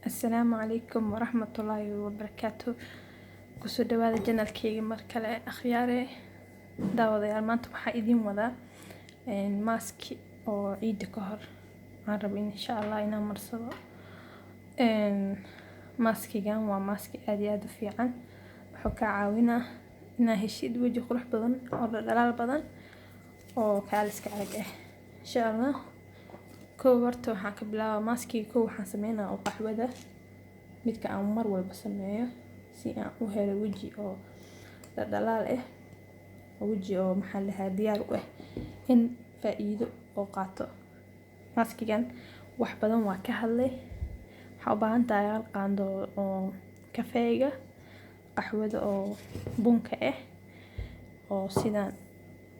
السلام عليكم ورحمة الله وبركاته. kusoo dhawaada janalkeyga mar kale akhyaare daawadayaal maanta waxaa idin wadaa maaski oo ciida ka hor aan rabo insha Allah inaan marsado. maaskigan waa maaski aad iyo aad u fiican, wuxuu ka caawinaa inaad heshid waji qurux badan oo dhalaal badan oo kaaliska arag ah insha Allah. horta waxaan ka bilaabaa maaskiga waxaan sameynaa oo qaxwada midka aan mar walba sameeyo si aan u helo waji oo dhalaal ah, waji oo maxaa la dhahaa diyaar u ah in faa'iido oo qaato. maaskigan wax badan waa ka hadlay, waxaa u baahan tahay hal qaando oo kafeega, qaxwada oo bunka ah oo sidaan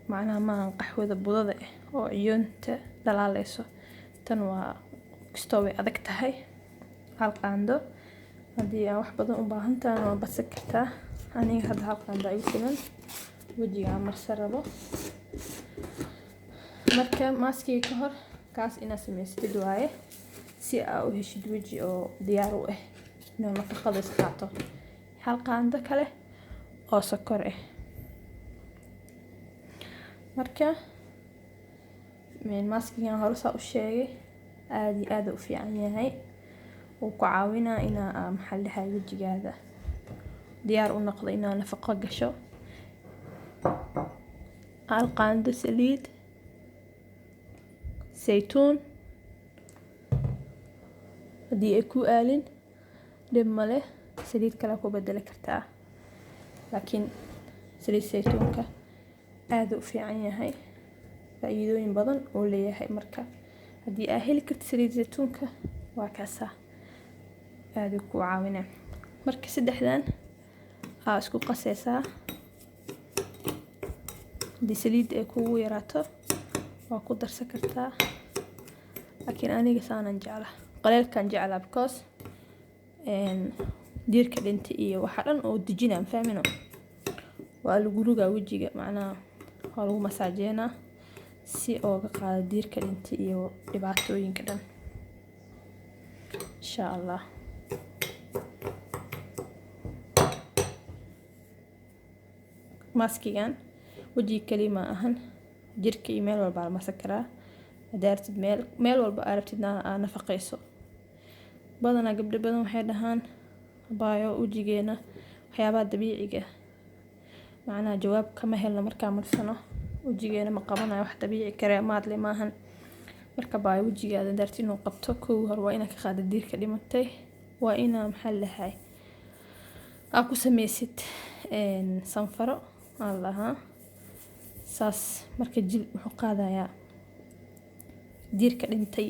macnaha maahan qaxwada budada ah oo ciyoonta dhalaaleyso, tan waa kastoo way adag tahay. hal qaando haddii aan wax badan u baahan tahay waa badsan kartaa. aniga hadda hal qaando ay filan wajiga aan marsan rabo. marka maaskiga ka hor kaas inaad samaysatid waaye si aad u heshid waji oo diyaar u ah inuu nafaqada is qaato. hal qaando kale oo sokor ah. marka maaskigan hore saa u sheegay aad iyo aad u fiican yahay, wuu ku caawinaa inaa maxaa la dhahaa wajigaada diyaar u noqdo inaa nafaqo gasho. hal qaando saliid saytuun, haddii ay ku aalin dhib male saliid kale ku bedeli kartaa, laakiin saliid saytuunka aad u fiican yahay, faa'iidooyin badan oo leeyahay. marka haddii aad heli kartid saliid saytuunka waa kaasa aad ku caawinaa. marka saddexdan aa isku qasaysaa. haddii saliid ay kugu yaraato waa ku darsan kartaa, laakiin aniga saanan jeclaa qaleelkan jeclaa because diirka dhinta iyo waxa dhan oo dejinaan fahmino waa lagu rugaa wajiga, macnaha waa lagu masaajeynaa si ooga qaado diirka dhinta iyo dhibaatooyinka dhan insha Allah. maaskigan wajiga kali ma ahan, jirka iyo meel walba la marsan karaa. haddii aragtid meel walba aad rabtidna aad nafaqeyso. badanaa gabdho badan waxay dhahaan baayo wajigeena waxyaabaha dabiiciga macnaha jawaab kama helno markaan marsano, wajigeena ma qabanayo wax dabiici kareemaad leh maahan. marka baayo wajigaada darti inuu qabto kow hor waa inaad ka qaado diirka dhimatay, waa inaa maxaa la dhahaa aad ku sameysid sanfaro aan lahaa saas. marka jil wuxuu qaadayaa diirka dhintay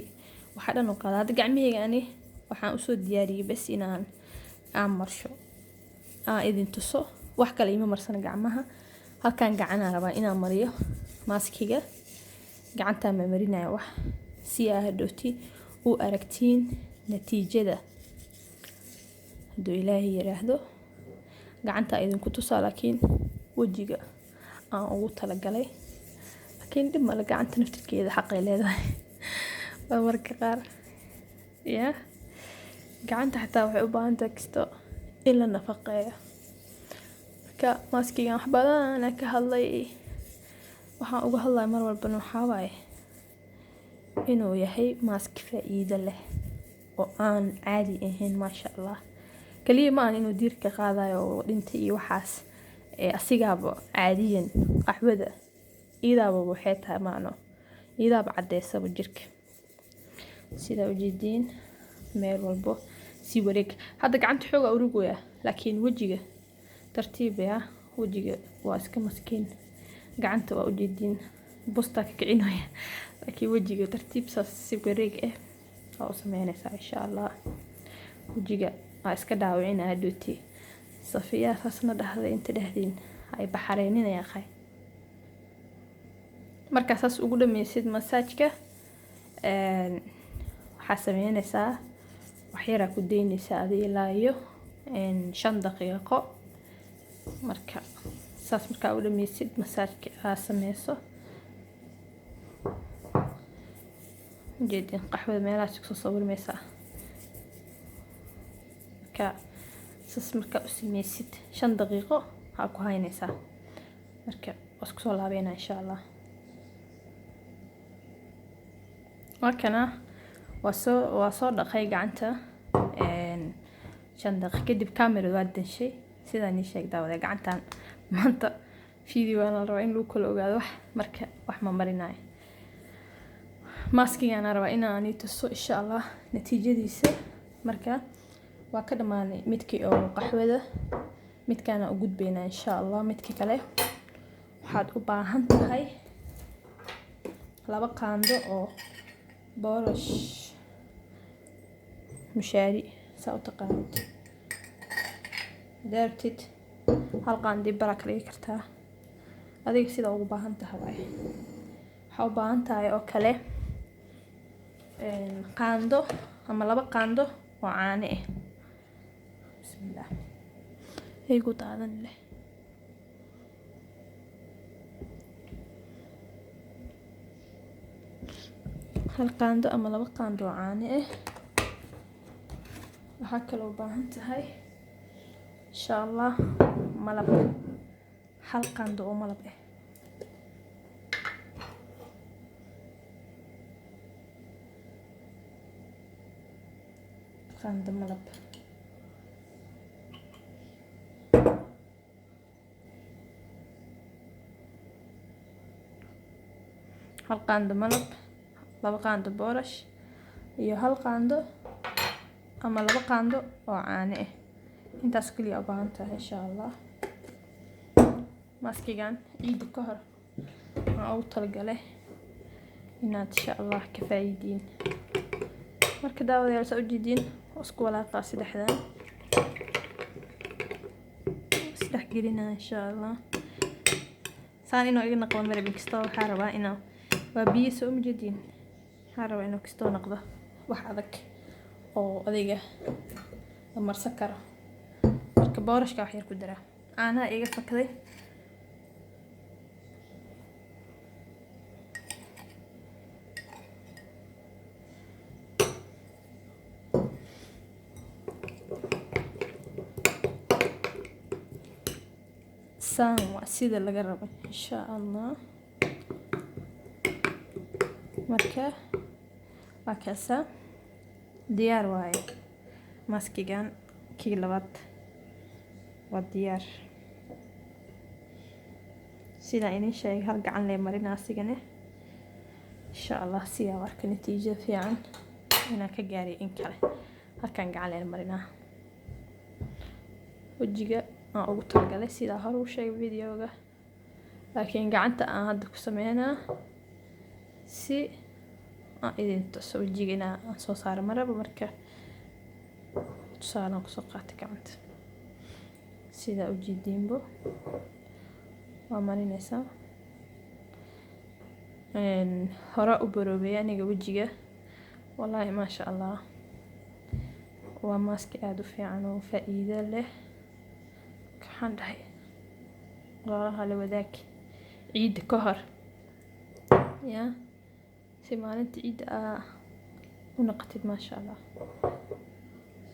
waxa dhan oo qaada. hadda gacmahayga ani waxaan usoo diyaariyey bas inaan marsho aan idin tuso, wax kale ima marsana gacmaha. halkaan gacanaa rabaa inaan mariyo maaskiga, gacantaan ma marinaya wax si aa hadhooti u aragtiin natiijada hadduu ilaahay yiraahdo. gacantaa idinku tusaa laakiin wajiga aan ugu talagalay, laakiin dhib male gacanta naftirkeeda xaqay leedahay marka qaar ya gacanta xataa waxay u baahan tahay kasto in la nafaqeeyo. marka maaskigan wax badan ka hadlay, waxaan uga hadlay mar walbana waxaa waaye inuu yahay maaski faa'iido leh oo aan caadi ahayn maasha Allah. kaliya ma aan inuu diirka qaadayo oo dhintay iyo waxaas asigaaba caadiyan qaxwada iidaaba waxay tahay macno iidaaba cadeysaba jirka sida ujeediin meel walbo si wareeg. hadda gacanta xooga urugoya laakiin wajiga tartiib ah, wajiga waa iska maskiin. gacanta waa ujeediin busta ka kicinaya, laakiin wajiga tartiib saas si wareeg ah oo sameynaysa insha Allah. wajiga waa iska dhaawicina hadhooti safiya saasna dhahday inta dhahdeen ay baxareeninaya qay. marka saas ugu dhameysid masaajka waxaa sameynaysaa wax yar ku deynaysaa adii ilaa iyo 5 daqiiqo. marka saas markaa u dhameysid masaajka aad sameyso jeedin qaxwada meelaha isku soo sawirmaysaa marka sas marka u sameysid 5 daqiiqo ha ku haynaysaa marka isku soo laabeena insha Allah wakana waa soo dhaqay gacanta 5 daqiiqo kadib kaamira waa danshay sidaan ii sheegay daawada gacantan maanta video aan rabo in lagu kala ogaado wax ma marinayo maskigan rabo inaan tuso insha Allah natiijadiisa marka waa ka dhamaanay midkii oo qaxwada midkaana u gudbayna insha Allah midkii kale waxaad u baahan tahay 2 qaando oo boorash mushaari saa u taqaanid daartid hal qaandi barak laga kartaa adiga sida ugu baahan tahay waxa u baahan tahay oo kale qaando ama 2 qaando oo caano ah bismillah igu daadan leh hal qaando ama 2 qaando oo caano ah waxa kale u baahan tahay insha Allah malab hal qaando oo malab ah qaando malab hal qaando malab 2 qaando boorash iyo hal qaando ama 2 qaando oo caano ah intaas kaliya u baahan tahay insha Allah maskigan ciida ka hor aan ugu talagalay inaad insha Allah ka faa'iideen marka daawadayaal soo jeedin isku walaaqa saddexdan saddex gelina insha Allah saan inoo iga naqdo marab kasta waxaa rabaa inaa waa biyo soo jeedin waxaa rabaa inuu kasta noqdo wax adag oo adiga marsan karo marka boorashka wax yar ku dara caanaha iga fakaday saan waa sida laga rabo insha Allah marka waa kaasa diyaar waaye maskigan kii labaad waa diyaar sida inay sheeg hal gacan leh marina asigana insha Allah siya warka natiijo fiican inaan ka gaaray in kale halkan gacan leh marina wajiga aan ugu talagalay sida hore u sheegay videoga laakiin gacanta aan hadda ku sameynaa si aan idin tuso wajigana aan soo saaro maraba marka tusaalaan ku soo qaatay gacanta sida u jidiinbo waa marinaysaa hore u baroobay aniga wajiga wallahi ma sha Allah waa maski aad u fiican oo faa'iido leh waxaan dhahay walaalaha la wadaag ciida ka hor ya si maalinta ciida u noqotid ma sha Allah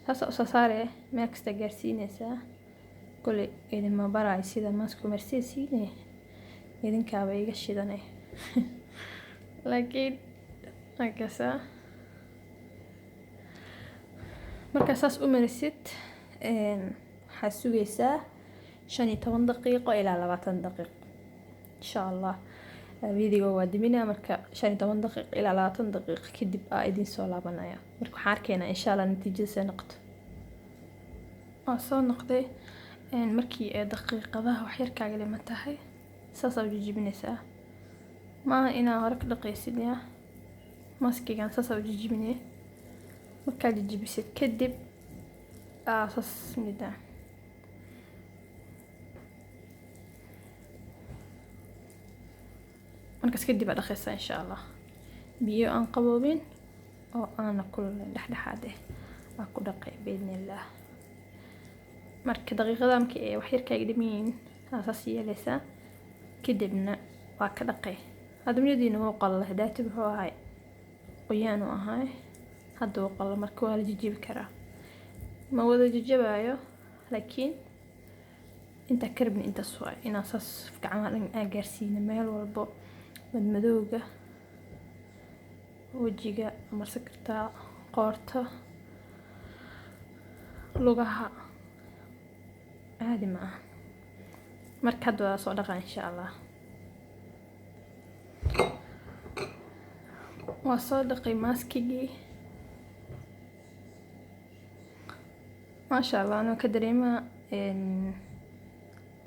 saas oo saare meel kasta gaarsiinaysaa kule idin ma baray sida masku marsiisiine idinkaaba iga shidanay laakiin akasa marka saas u marisid waxaa sugaysaa 15 daqiiqo ilaa 20 daqiiqo insha Allah video waa diminaa marka 15 daqiiqo ilaa 20 daqiiqo kadib idin soo laabanaya marka waxaan arkaynaa insha Allah natiijada noqoto soo noqday markii daqiiqadaha wax yar kaaga lima tahay saas aad jijibinaysaa ma ina hore ka dhaqaysid ya maskigan saas aad jijibinay marka jijibisid kadib saas mida markaas kadib aad dhaqaysaa insha Allah biyo aan qaboobin oo aan kululayn dhexdhexaad ah ku dhaqay biidnillah marka daqiiqada markii wax yar kaaga dhimin saas yeelaysaa kadibna waa ka dhaqay hadamyadiina wuu qalay hadaati wuxuu ahay qoyaan u ahay hadda wuu qalay marka waa la jijibi karaa ma wada jajabayo laakiin inta karbin inta soo inaa saas gacmaha dhan aan gaarsiino meel walbo madmadowga wajiga marsan kartaa qoorta lugaha caadi ma aha marka hadda waa soo dhaqaa insha allah waa soo dhaqay maaskigii maasha allah anoo ka dareemaa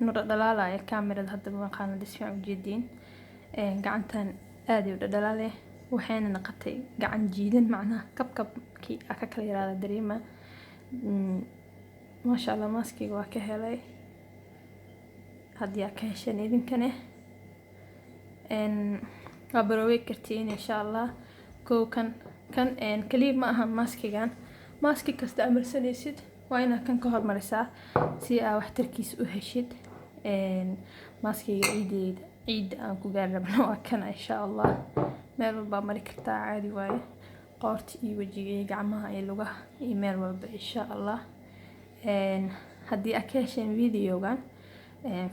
nura dhalaalaya kaamirada hadda maqaana disfiican ujeediin gacantan aad u dhalaale waxayna noqotay gacan jiidan macnaha kabkabkii ka kala yaraada dareema maasha allah maaskiga waa ka helay haddii aad ka hesheen idinkane waa baroowey kartiin insha allah kow kan kaliya ma aha maaskigan maaski kasta amarsanaysid waa inaad kan ka hormarisaa si aad waxtarkiisa u heshid maaskiga ciidda aan ku gaari rabno waa kana insha allah meel walba mari kartaa caadi waaye qoorta iyo wajiga iyo gacmaha iyo lugaha iyo meel walba insha allah haddii aad ka hesheen videogan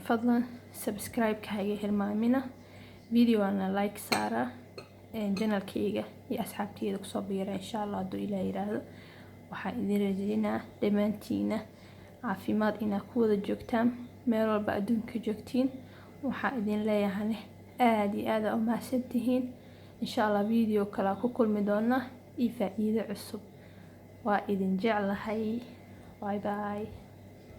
fadlan subscribe-ka haga hilmaamina videoana like saara channelkayga iyo asxaabtayda kusoo biira insha allah hadduu ilaah yiraahdo waxaan idin rajaynaa dhammaantiina caafimaad inaad ku wada joogtaan meel walba adduunka joogtiin waxaan idin leeyahay aad iyo aad u mahadsantihiin insha allah video kale ku kulmi doona iyo faa'iido cusub waa idin jeclahay bye bye